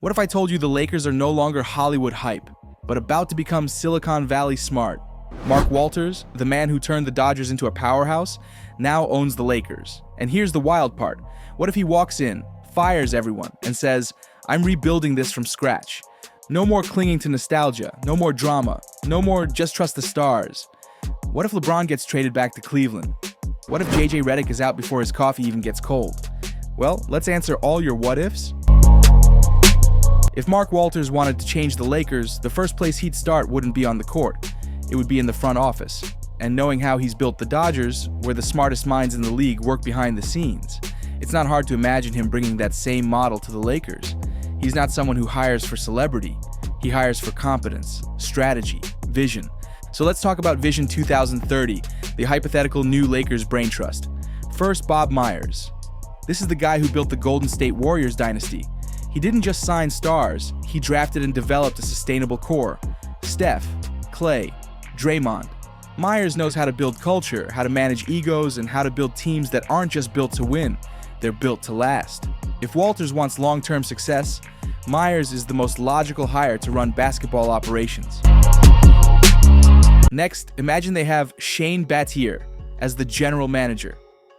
What if I told you the Lakers are no longer Hollywood hype, but about to become Silicon Valley smart? Mark Walters, the man who turned the Dodgers into a powerhouse, now owns the Lakers. And here's the wild part. What if he walks in, fires everyone, and says, "I'm rebuilding this from scratch. No more clinging to nostalgia, no more drama, no more just trust the stars." What if LeBron gets traded back to Cleveland? What if JJ Reddick is out before his coffee even gets cold? Well, let's answer all your what ifs. If Mark Walters wanted to change the Lakers, the first place he'd start wouldn't be on the court. It would be in the front office. And knowing how he's built the Dodgers, where the smartest minds in the league work behind the scenes, it's not hard to imagine him bringing that same model to the Lakers. He's not someone who hires for celebrity. He hires for competence, strategy, vision. So let's talk about Vision 2030, the hypothetical new Lakers brain trust. First, Bob Myers. This is the guy who built the Golden State Warriors dynasty. He didn't just sign stars, he drafted and developed a sustainable core. Steph, Clay, Draymond. Myers knows how to build culture, how to manage egos, and how to build teams that aren't just built to win, they're built to last. If Walters wants long-term success, Myers is the most logical hire to run basketball operations. Next, imagine they have Shane Battier as the general manager.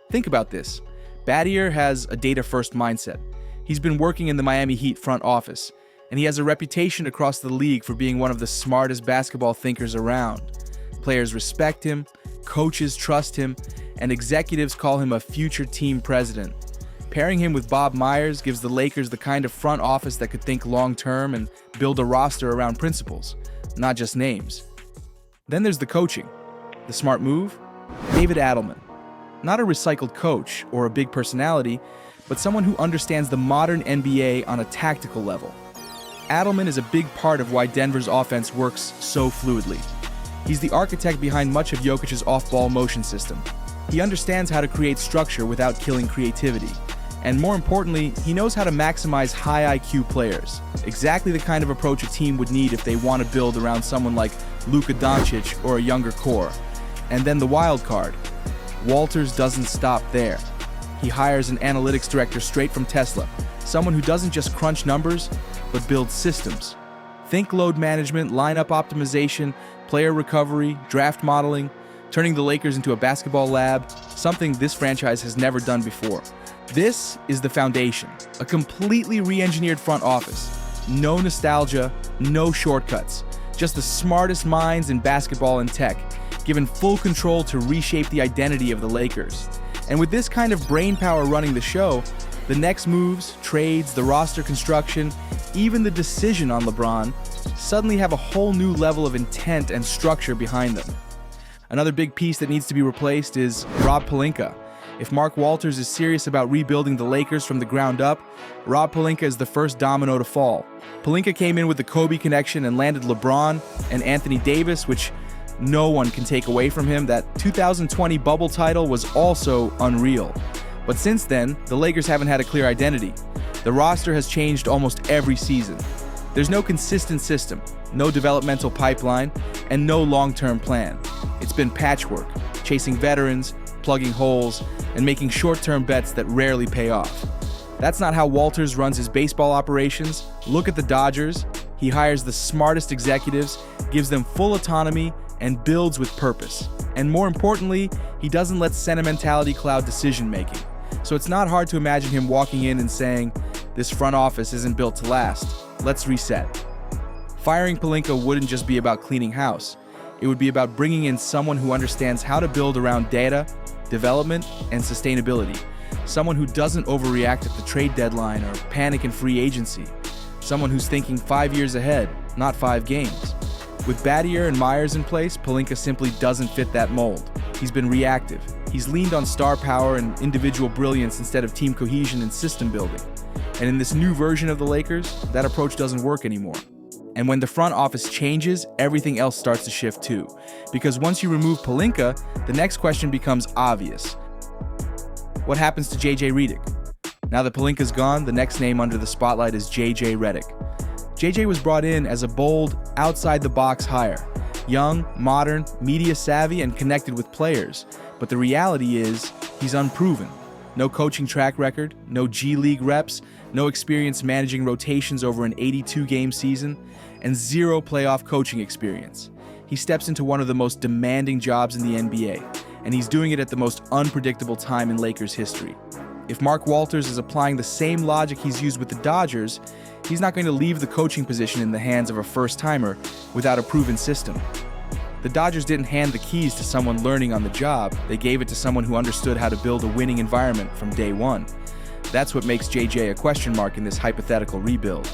Think about this. Battier has a data-first mindset. He's been working in the Miami Heat front office, and he has a reputation across the league for being one of the smartest basketball thinkers around. Players respect him, coaches trust him, and executives call him a future team president. Pairing him with Bob Myers gives the Lakers the kind of front office that could think long-term and build a roster around principles, not just names. Then there's the coaching. The smart move? David Adelman. Not a recycled coach or a big personality, but someone who understands the modern NBA on a tactical level. Adelman is a big part of why Denver's offense works so fluidly. He's the architect behind much of Jokic's off-ball motion system. He understands how to create structure without killing creativity. And more importantly, he knows how to maximize high IQ players. Exactly the kind of approach a team would need if they want to build around someone like Luka Dončić or a younger core. And then the wild card. Walters doesn't stop there. He hires an analytics director straight from Tesla, someone who doesn't just crunch numbers, but builds systems. Think load management, lineup optimization, player recovery, draft modeling, turning the Lakers into a basketball lab, something this franchise has never done before. This is the foundation, a completely re-engineered front office. No nostalgia, no shortcuts, just the smartest minds in basketball and tech, given full control to reshape the identity of the Lakers. And with this kind of brain power running the show, the next moves, trades, the roster construction, even the decision on LeBron, suddenly have a whole new level of intent and structure behind them. Another big piece that needs to be replaced is Rob Pelinka. If Mark Walters is serious about rebuilding the Lakers from the ground up, Rob Pelinka is the first domino to fall. Pelinka came in with the Kobe connection and landed LeBron and Anthony Davis, which no one can take away from him. That 2020 bubble title was also unreal. But since then, the Lakers haven't had a clear identity. The roster has changed almost every season. There's no consistent system, no developmental pipeline, and no long-term plan. It's been patchwork, chasing veterans, plugging holes, and making short-term bets that rarely pay off. That's not how Walters runs his baseball operations. Look at the Dodgers. He hires the smartest executives, gives them full autonomy, and builds with purpose. And more importantly, he doesn't let sentimentality cloud decision-making. So it's not hard to imagine him walking in and saying, "This front office isn't built to last. Let's reset." Firing Pelinka wouldn't just be about cleaning house. It would be about bringing in someone who understands how to build around data, development, and sustainability. Someone who doesn't overreact at the trade deadline or panic in free agency. Someone who's thinking 5 years ahead, not 5 games. With Battier and Myers in place, Pelinka simply doesn't fit that mold. He's been reactive. He's leaned on star power and individual brilliance instead of team cohesion and system building. And in this new version of the Lakers, that approach doesn't work anymore. And when the front office changes, everything else starts to shift too. Because once you remove Pelinka, the next question becomes obvious. What happens to JJ Reddick? Now that Pelinka's gone, the next name under the spotlight is JJ Reddick. JJ was brought in as a bold, outside-the-box hire. Young, modern, media-savvy, and connected with players. But the reality is, he's unproven. No coaching track record, no G League reps, no experience managing rotations over an 82-game season, and zero playoff coaching experience. He steps into one of the most demanding jobs in the NBA, and he's doing it at the most unpredictable time in Lakers history. If Mark Walters is applying the same logic he's used with the Dodgers, he's not going to leave the coaching position in the hands of a first-timer without a proven system. The Dodgers didn't hand the keys to someone learning on the job, they gave it to someone who understood how to build a winning environment from day one. That's what makes JJ a question mark in this hypothetical rebuild.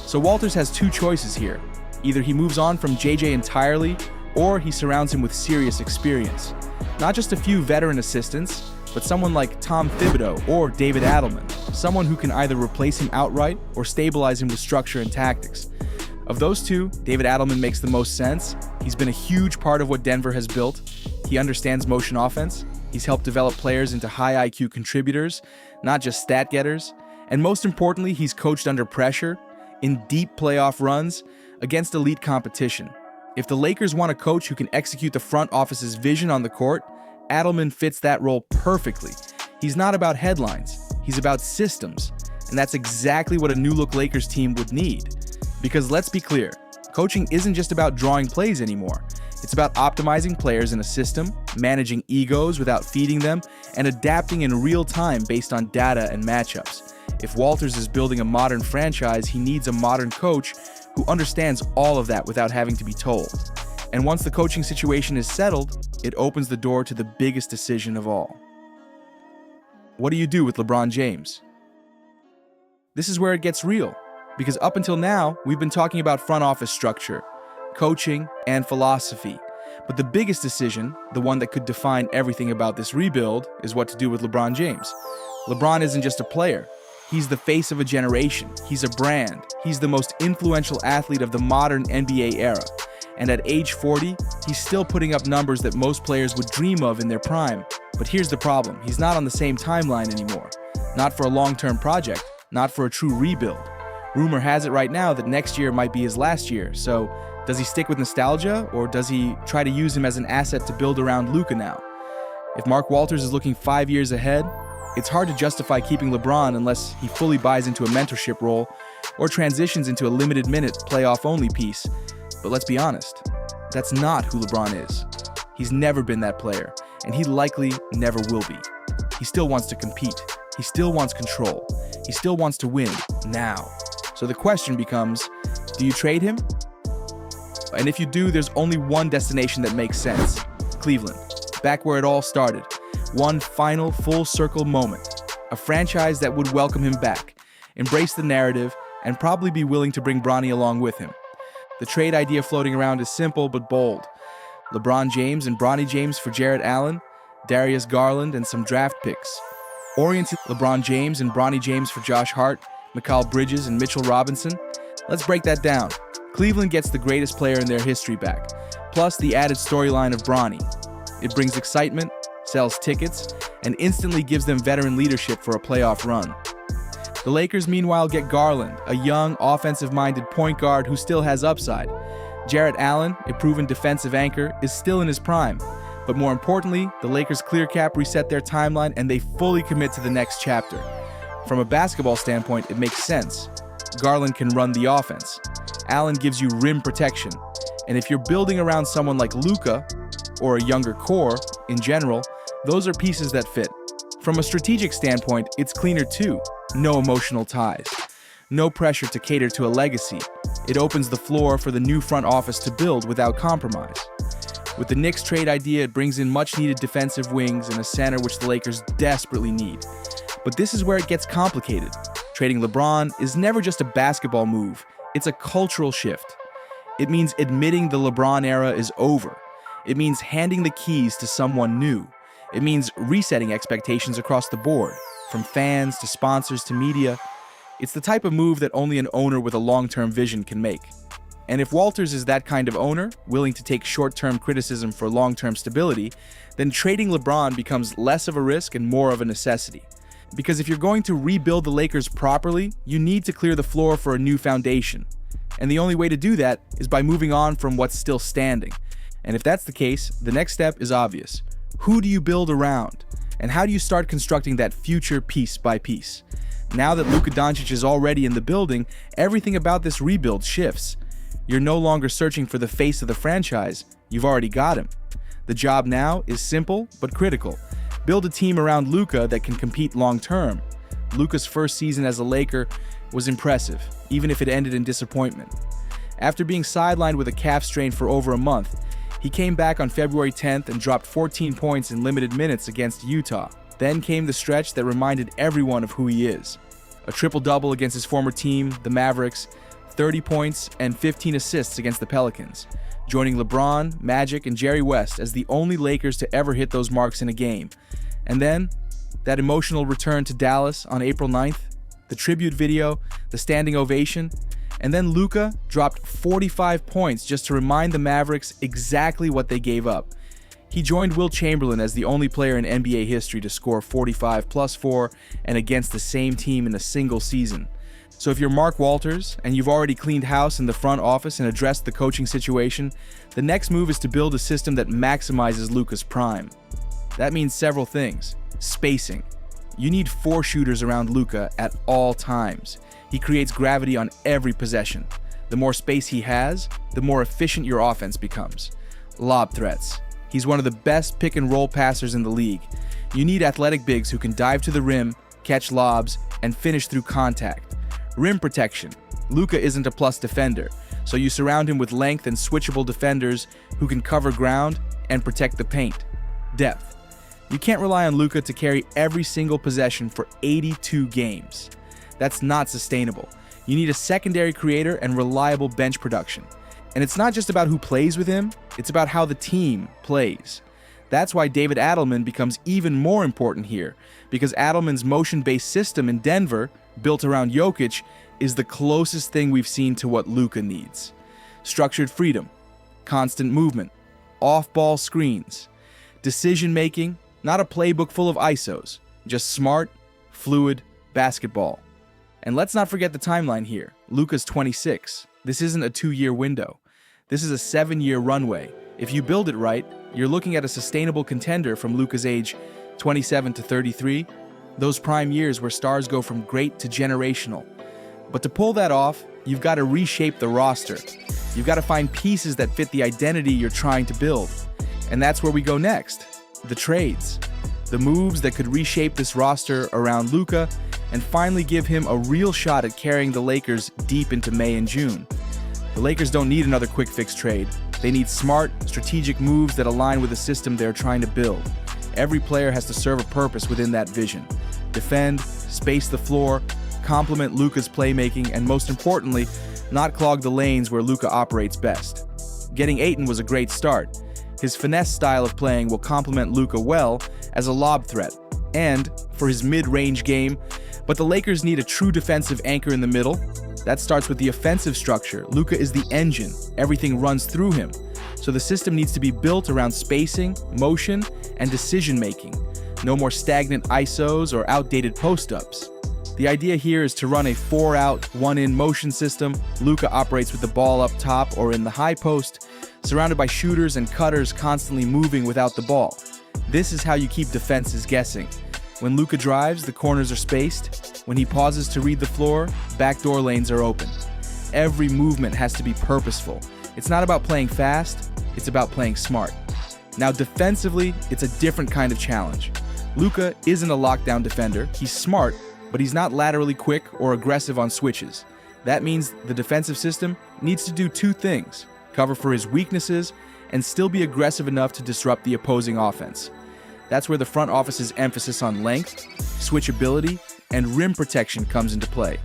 So Walters has two choices here. Either he moves on from JJ entirely, or he surrounds him with serious experience. Not just a few veteran assistants, but someone like Tom Thibodeau or David Adelman, someone who can either replace him outright or stabilize him with structure and tactics. Of those two, David Adelman makes the most sense. He's been a huge part of what Denver has built. He understands motion offense. He's helped develop players into high IQ contributors, not just stat getters. And most importantly, he's coached under pressure, in deep playoff runs, against elite competition. If the Lakers want a coach who can execute the front office's vision on the court, Adelman fits that role perfectly. He's not about headlines, he's about systems. And that's exactly what a new-look Lakers team would need. Because let's be clear, coaching isn't just about drawing plays anymore. It's about optimizing players in a system, managing egos without feeding them, and adapting in real time based on data and matchups. If Walters is building a modern franchise, he needs a modern coach who understands all of that without having to be told. And once the coaching situation is settled, it opens the door to the biggest decision of all. What do you do with LeBron James? This is where it gets real, because up until now, we've been talking about front office structure, coaching, and philosophy. But the biggest decision, the one that could define everything about this rebuild, is what to do with LeBron James. LeBron isn't just a player. He's the face of a generation. He's a brand. He's the most influential athlete of the modern NBA era. And at age 40, he's still putting up numbers that most players would dream of in their prime. But here's the problem. He's not on the same timeline anymore. Not for a long-term project. Not for a true rebuild. Rumor has it right now that next year might be his last year. So does he stick with nostalgia, or does he try to use him as an asset to build around Luka now? If Mark Walters is looking 5 years ahead, it's hard to justify keeping LeBron unless he fully buys into a mentorship role or transitions into a limited-minute playoff-only piece. But let's be honest, that's not who LeBron is. He's never been that player, and he likely never will be. He still wants to compete. He still wants control. He still wants to win now. So the question becomes, do you trade him? And if you do, there's only one destination that makes sense: Cleveland, back where it all started. One final full-circle moment. A franchise that would welcome him back, embrace the narrative, and probably be willing to bring Bronny along with him. The trade idea floating around is simple but bold. LeBron James and Bronny James for Jarrett Allen, Darius Garland, and some draft picks. Oriented LeBron James and Bronny James for Josh Hart, Mikal Bridges, and Mitchell Robinson. Let's break that down. Cleveland gets the greatest player in their history back, plus the added storyline of Bronny. It brings excitement, sells tickets, and instantly gives them veteran leadership for a playoff run. The Lakers, meanwhile, get Garland, a young, offensive-minded point guard who still has upside. Jarrett Allen, a proven defensive anchor, is still in his prime. But more importantly, the Lakers clear cap reset their timeline and they fully commit to the next chapter. From a basketball standpoint, it makes sense. Garland can run the offense. Allen gives you rim protection. And if you're building around someone like Luka, or a younger core in general, those are pieces that fit. From a strategic standpoint, it's cleaner too. No emotional ties. No pressure to cater to a legacy. It opens the floor for the new front office to build without compromise. With the Knicks trade idea, it brings in much-needed defensive wings and a center which the Lakers desperately need. But this is where it gets complicated. Trading LeBron is never just a basketball move. It's a cultural shift. It means admitting the LeBron era is over. It means handing the keys to someone new. It means resetting expectations across the board, from fans to sponsors to media. It's the type of move that only an owner with a long-term vision can make. And if Walters is that kind of owner, willing to take short-term criticism for long-term stability, then trading LeBron becomes less of a risk and more of a necessity. Because if you're going to rebuild the Lakers properly, you need to clear the floor for a new foundation. And the only way to do that is by moving on from what's still standing. And if that's the case, the next step is obvious. Who do you build around? And how do you start constructing that future piece by piece? Now that Luka Dončić is already in the building, everything about this rebuild shifts. You're no longer searching for the face of the franchise, you've already got him. The job now is simple but critical. Build a team around Luka that can compete long-term. Luka's first season as a Laker was impressive, even if it ended in disappointment. After being sidelined with a calf strain for over a month, he came back on February 10th and dropped 14 points in limited minutes against Utah. Then came the stretch that reminded everyone of who he is. A triple-double against his former team, the Mavericks, 30 points and 15 assists against the Pelicans, joining LeBron, Magic, and Jerry West as the only Lakers to ever hit those marks in a game. And then, that emotional return to Dallas on April 9th, the tribute video, the standing ovation, and then Luka dropped 45 points just to remind the Mavericks exactly what they gave up. He joined Wilt Chamberlain as the only player in NBA history to score 45 plus 4 and against the same team in a single season. So if you're Mark Walters and you've already cleaned house in the front office and addressed the coaching situation, the next move is to build a system that maximizes Luka's prime. That means several things. Spacing. You need 4 shooters around Luka at all times. He creates gravity on every possession. The more space he has, the more efficient your offense becomes. Lob threats. He's one of the best pick-and-roll passers in the league. You need athletic bigs who can dive to the rim, catch lobs, and finish through contact. Rim protection. Luka isn't a plus defender, so you surround him with length and switchable defenders who can cover ground and protect the paint. Depth. You can't rely on Luka to carry every single possession for 82 games. That's not sustainable. You need a secondary creator and reliable bench production. And it's not just about who plays with him, it's about how the team plays. That's why David Adelman becomes even more important here, because Adelman's motion-based system in Denver, built around Jokic, is the closest thing we've seen to what Luka needs. Structured freedom, constant movement, off-ball screens, decision-making, not a playbook full of ISOs, just smart, fluid basketball. And let's not forget the timeline here. Luka's 26. This isn't a 2-year window. This is a 7-year runway. If you build it right, you're looking at a sustainable contender from Luka's age 27 to 33, those prime years where stars go from great to generational. But to pull that off, you've got to reshape the roster. You've got to find pieces that fit the identity you're trying to build. And that's where we go next. The trades. The moves that could reshape this roster around Luka and finally give him a real shot at carrying the Lakers deep into May and June. The Lakers don't need another quick-fix trade. They need smart, strategic moves that align with the system they're trying to build. Every player has to serve a purpose within that vision. Defend, space the floor, complement Luka's playmaking, and most importantly, not clog the lanes where Luka operates best. Getting Ayton was a great start. His finesse style of playing will complement Luka well as a lob threat and for his mid-range game, but the Lakers need a true defensive anchor in the middle. That starts with the offensive structure. Luka is the engine. Everything runs through him. So the system needs to be built around spacing, motion, and decision-making. No more stagnant ISOs or outdated post-ups. The idea here is to run a 4-out, 1-in motion system. Luka operates with the ball up top or in the high post, surrounded by shooters and cutters constantly moving without the ball. This is how you keep defenses guessing. When Luka drives, the corners are spaced. When he pauses to read the floor, backdoor lanes are open. Every movement has to be purposeful. It's not about playing fast, it's about playing smart. Now defensively, it's a different kind of challenge. Luka isn't a lockdown defender. He's smart, but he's not laterally quick or aggressive on switches. That means the defensive system needs to do 2 things: cover for his weaknesses and still be aggressive enough to disrupt the opposing offense. That's where the front office's emphasis on length, switchability, and rim protection comes into play.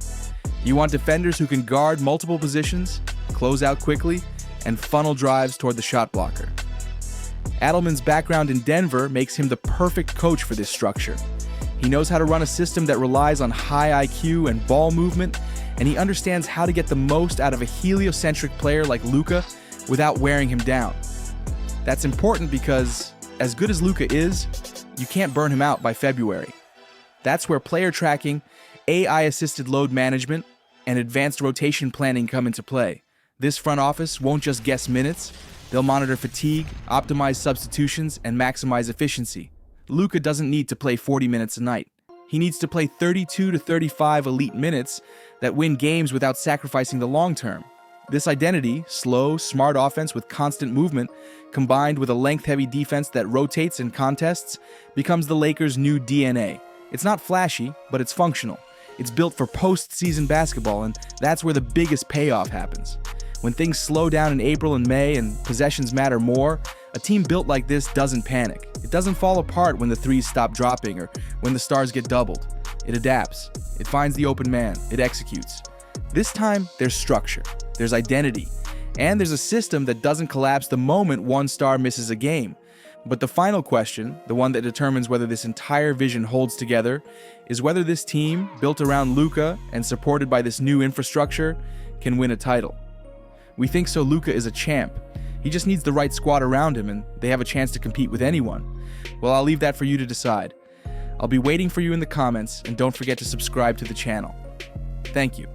You want defenders who can guard multiple positions, close out quickly, and funnel drives toward the shot blocker. Adelman's background in Denver makes him the perfect coach for this structure. He knows how to run a system that relies on high IQ and ball movement, and he understands how to get the most out of a heliocentric player like Luka without wearing him down. That's important because, as good as Luka is, you can't burn him out by February. That's where player tracking, AI-assisted load management, and advanced rotation planning come into play. This front office won't just guess minutes, they'll monitor fatigue, optimize substitutions, and maximize efficiency. Luka doesn't need to play 40 minutes a night. He needs to play 32 to 35 elite minutes that win games without sacrificing the long term. This identity, slow, smart offense with constant movement, combined with a length-heavy defense that rotates in contests, becomes the Lakers' new DNA. It's not flashy, but it's functional. It's built for postseason basketball, and that's where the biggest payoff happens. When things slow down in April and May and possessions matter more, a team built like this doesn't panic. It doesn't fall apart when the threes stop dropping or when the stars get doubled. It adapts. It finds the open man. It executes. This time, there's structure, there's identity, and there's a system that doesn't collapse the moment one star misses a game. But the final question, the one that determines whether this entire vision holds together, is whether this team, built around Luka and supported by this new infrastructure, can win a title. We think so. Luka is a champ. He just needs the right squad around him, and they have a chance to compete with anyone. Well, I'll leave that for you to decide. I'll be waiting for you in the comments, and don't forget to subscribe to the channel. Thank you.